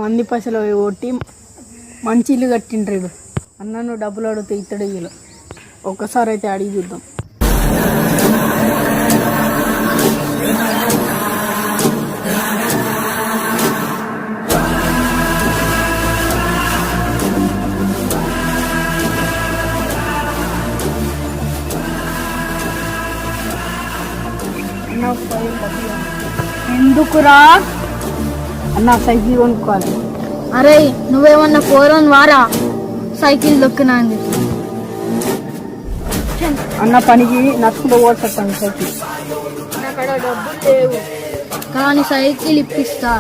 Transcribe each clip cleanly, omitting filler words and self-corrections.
మంది పైసలు కొట్టి మంచి ఇల్లు కట్టిండ్రు. అన్నను డబ్బులు అడిగితే ఇత్తడు ఇల్లు. ఒక్కసారి అయితే అడిగి చూద్దాం. ఎందుకురా? అన్న సైకిల్ కొనుక్కోవాలి. అరే నువ్వేమన్నా పోరని వారా సైకిల్ దొక్కినా అని చెప్పి. అన్న పనికి నచ్చుకుంటూ ఓడ్చండి సైకిల్. అక్కడ డబ్బులు లేవు కానీ సైకిల్ ఇప్పిస్తా.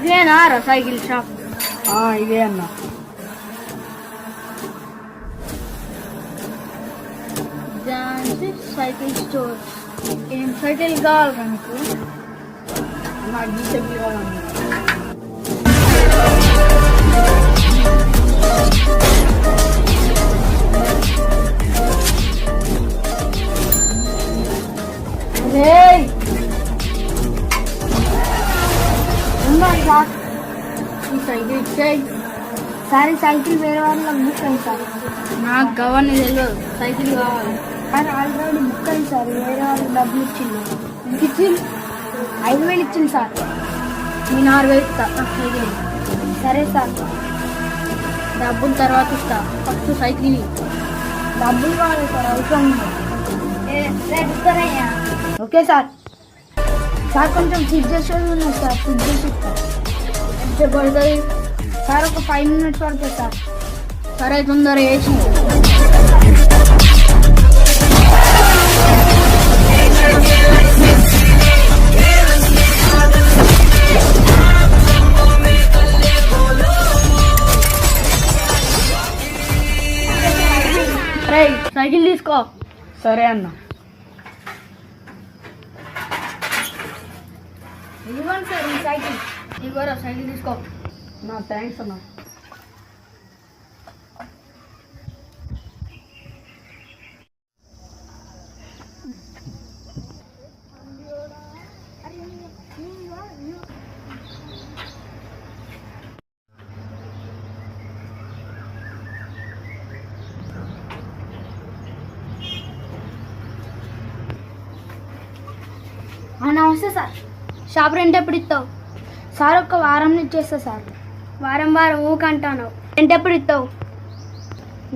ఇదేనా సైకిల్ షాప్? ఇదే అన్న. Cycle store. ఏం సైకిల్ కావాలి నీకు? నాకు ఈ సైకిల్ కావాలన్నా. ఈ సైకిల్ ఇచ్చాయి. సరే సైకిల్ వేరే వాళ్ళకి బుక్ అయింది సార్. నాకు గవర్ని తెలియదు, సైకిల్ కావాలి. కానీ ఆల్రెడీ బుక్ అయింది సార్. వేరే వాళ్ళకి డబ్బులు ఇచ్చింది. ఎంత ఇచ్చింది? 5,000 ఇచ్చింది సార్. నేను 6,000 ఇస్తా. సరే సార్, డబ్బులు తర్వాత ఇస్తా. ఫస్ట్ సైకిల్ డబ్బులు కావాలి సార్, అవసరం ఇస్తారయ్యా. Okay sir. సార్ కొంచెం ఫిట్ చేసేది ఉన్నాయి సార్, ఫిట్ చేసి ఇస్తా. ఎంత పడుతుంది సార్? ఒక 5 minutes పడుతుంది సార్. సరే తొందర వేసి. సైకిల్ తీసుకో. సరే అన్న. ఇవ్వండి సార్ ఈ సైకిల్. ఇవ్వరా సైకిల్ తీసుకో. నా థ్యాంక్స్ అన్న. నమస్తే సార్. షాప్ రెంట్ ఎప్పుడు ఇస్తావు సార్? ఒక వారం ఇచ్చేస్తా సార్. వారం ఊకంటాను. రెంట్ ఎప్పుడు ఇస్తావు?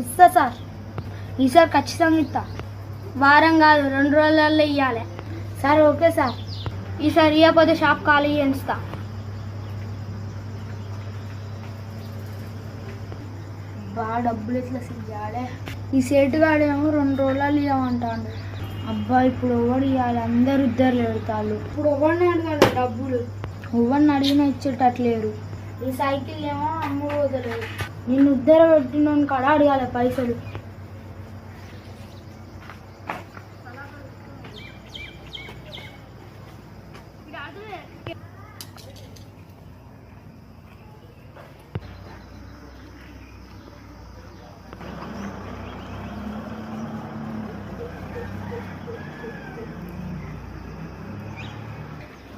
ఇస్తా సార్. ఈసారి ఖచ్చితంగా ఇస్తా. వారం కాదు, 2 రోజులలో ఇవ్వాలి సార్. Okay sir. ఈసారి ఇవ్వకపోతే షాప్ ఖాళీ చేస్తా. బాగా డబ్బులు ఎట్లా ఇవ్వాలి? ఈ సేటు గాడేమో 2 రోజులలో ఇవ్వమంటాడు. అబ్బా ఇప్పుడు ఎవరు ఇవ్వాలి? అందరు ఇద్దరు పెడతారు. ఇప్పుడు ఎవరిని అడగాలి డబ్బులు? ఎవరిని అడిగినా ఇచ్చేటట్లేరు. ఈ సైకిల్ ఏమో అమ్ముకోదలేదు. నేను ఉద్దర పెట్టిన కాడ అడగాలి పైసలు.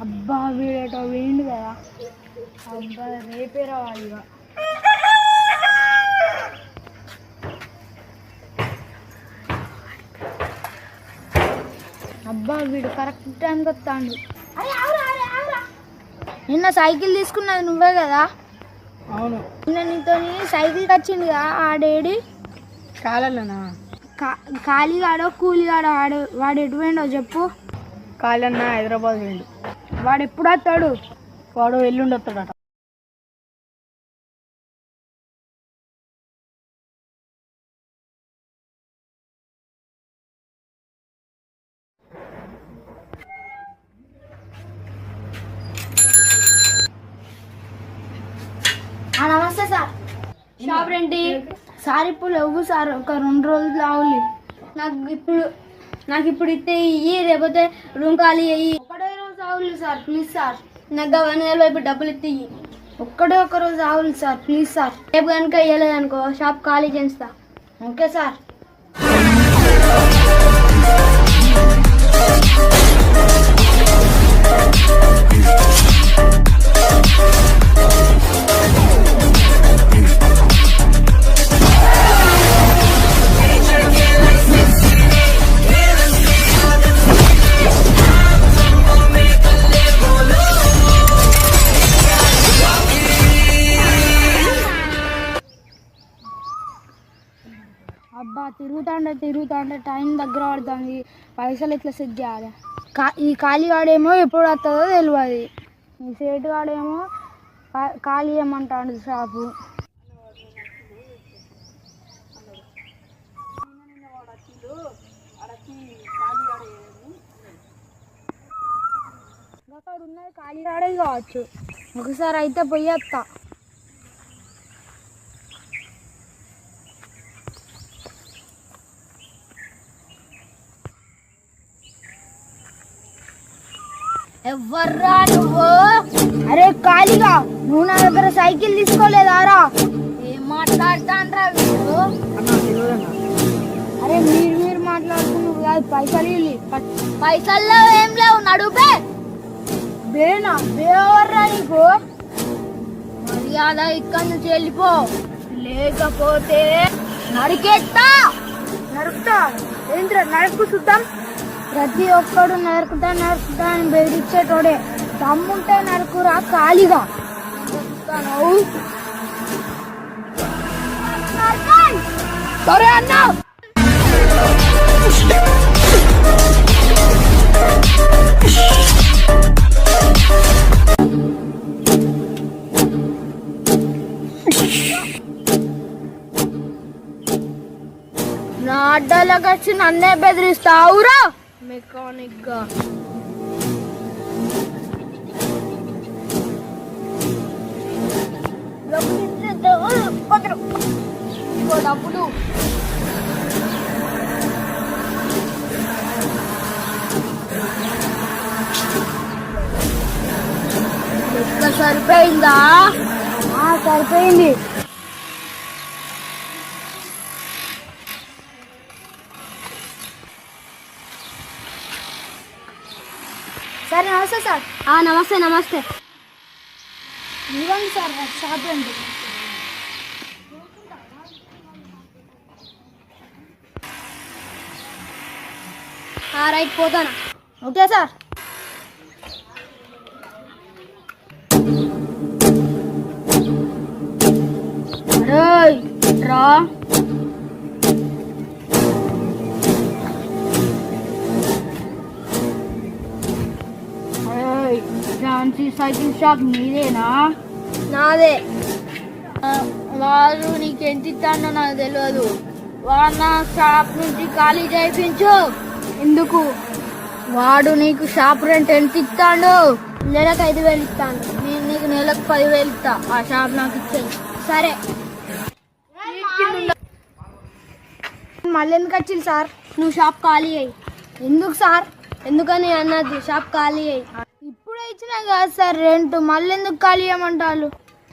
అబ్బా వీడేటో వేయండి కదా. అబ్బా రేపే రావాలి ఇక. అబ్బా వీడు కరెక్ట్ టైంకి వస్తాడు. నిన్న సైకిల్ తీసుకున్నది నువ్వే కదా? అవును. నిన్న నీతో సైకిల్కి వచ్చింది కదా ఆ డేడీ? కాలనా? ఖాళీగాడో కూలిగాడో వాడు ఎటు పోయిండో చెప్పు. కాళన్న హైదరాబాద్ వెళ్ళి. వాడు ఎప్పుడు వస్తాడు? వాడు ఎల్లుండి వస్తాడట. నమస్తే సార్. షాప్ రెంటి సార్ ఇప్పుడు లేవు సార్, ఒక 2 రోజులు ఆవులి. నాకు ఇప్పుడు ఇస్తే ఇయ్యి, లేకపోతే రూమ్ ఖాళీ అయ్యి. ఒకటే రోజు ఆవులి సార్, ప్లీజ్ సార్. నాకు అవన్నీ వైపు డబ్బులు ఇస్తే ఇయ్యి. ఒక్కడే ఒక రోజు ఆవులి సార్, ప్లీజ్ సార్. రేపు కనుక ఇవ్వలేదనుకో షాప్ ఖాళీ చేస్తా. Okay sir. అబ్బా తిరుగుతాంటే టైం దగ్గర పడుతుంది. పైసలు ఎట్లా సెట్ చేయాలి? ఈ ఖాళీ వాడేమో ఎప్పుడు వస్తుందో తెలియదు. ఈ సేటు వాడేమో ఖాళీ ఏమంటాడు షాపు. అక్కడ ఉన్నది ఖాళీ వాడే కావచ్చు. ఒకసారి అయితే పోయి వస్తా. ఎవర్రా నువ్వు? అరే ఖాళీగా, నువ్వు నా దగ్గర సైకిల్ తీసుకోలేదారా? ఏం మాట్లాడుతాండ్రా వీడు? అరే మీరు మాట్లాడుతున్నారు కాదు, పైసల్లో ఏం లేవు, నడుపే. బేనా బేవర్రా నీకు? మర్యాద ఇక్కడి నుంచి వెళ్ళిపో, లేకపోతే నరికేస్తా. నరుకుతా ఏంద్ర? నరుకు చూద్దాం. ప్రతి ఒక్కడు నరుకుతా అని బెదిరించేటోడే. దమ్ముంటే నరుకురా ఖాళీగా. సరే అన్నా. నా అడ్డాలకు వచ్చి నన్నే బెదిరిస్తావురా మెకానిక్ గా? డబ్బులు సరిపోయిందా? సరిపోయింది. సార్ నమస్తే సార్. నమస్తే. ఇవ్వండి సార్ షాప్ రండి. రైట్ పోతానా? Okay sir. రా సైకిల్ షాప్ నీదేనా? నాదే. వాడు నీకు ఎంత ఇస్తాడో నాకు తెలియదు. వాడు నా షాప్ నుంచి ఖాళీ చేయించు. ఎందుకు? వాడు నీకు షాప్ రెంట్ ఎంత ఇస్తాడు? నెలకు 5,000 ఇస్తాను. నేను నీకు నెలకు 10,000 ఇస్తా. ఆ షాప్ నాకు ఇచ్చేది. సరే. మళ్ళీ ఎందుకు వచ్చింది సార్? నువ్వు షాప్ ఖాళీ అయ్యి. ఎందుకు సార్? ఎందుకని అన్నది షాప్ ఖాళీ అయ్యి. ఇప్పుడే ఇచ్చినా కాదు సార్ రెంట్, మళ్ళీ ఎందుకు ఖాళీ చేయమంటారు?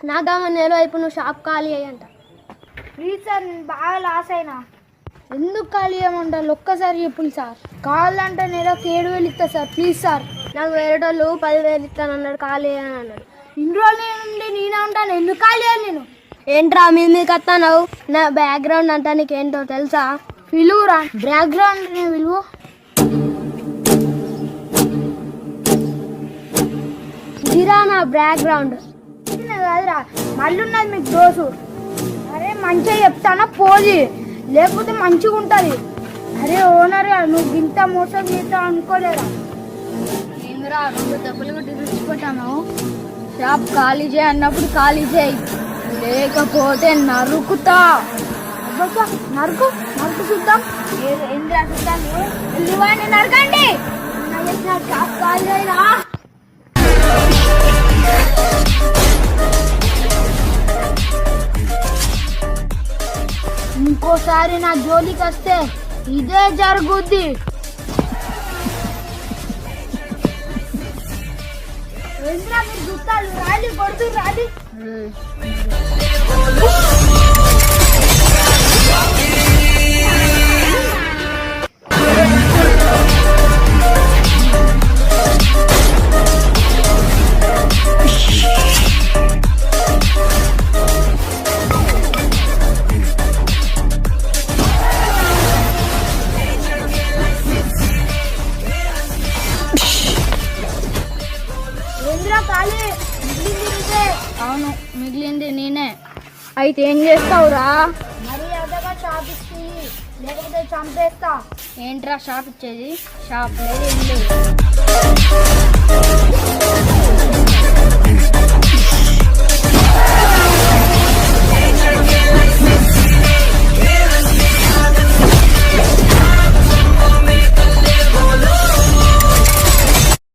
నాకమ్మ నెల వైపు నువ్వు షాప్ ఖాళీ అయ్యి అంట. ప్లీజ్ సార్, నేను బాగా లాస్ అయినా. ఎందుకు ఖాళీ చేయమంటారు? ఒక్కసారి చెప్పులు సార్. కావాలంటే నెలకు 7,000 ఇస్తా సార్, ప్లీజ్ సార్. నాకు వేరే వాళ్ళు 10,000 ఇస్తాను అన్నాడు, ఖాళీ అని అన్నాడు. ఇన్ని రోజులు నేనే ఉంటాను, ఎందుకు ఖాళీ అయ్యాను నేను? ఏంట్రా మీదకి వస్తాను? నా బ్యాక్గ్రౌండ్ అంటా నీకేంటో తెలుసా? పిలువురా. బ్యాక్గ్రౌండ్ పిలువు. ఇదిరా నా బ్యాక్గ్రౌండ్. కాదురా, మళ్ళీ మీకు దోసు. అరే మంచిగా చెప్తానా పోది, లేకపోతే మంచిగా ఉంటుంది. అరే ఓనర్ నువ్వు ఇంత మోసం చేస్తా అనుకోలేరా? ఏంద్రా 2 దెబ్బలు కొట్టి రుచిపోతాను. షాప్ ఖాళీ చేయి అన్నప్పుడు ఖాళీ చేయి, లేకపోతే నరుకుతా. నరుకు నరుకు చూద్దాం. ఏంద్రా చూద్దాం. వెళ్ళి వాడిని నరకండి. షాప్ ఖాళీ చేయరా? ఇంకోసారి నా జోలికి వస్తే ఇదే జరుగుద్ది. ఏంద్రా మీరు చూస్తారు రాలి కొడుతూ రాలి. అవును మిగిలింది నేనే. అయితే ఏం చేస్తావురా? మరి అదగా షాప్ ఇచ్చి లేకపోతే చంపేస్తా. ఏంట్రా షాప్ ఇచ్చేది? షాప్ లేదు ఏం లేదు.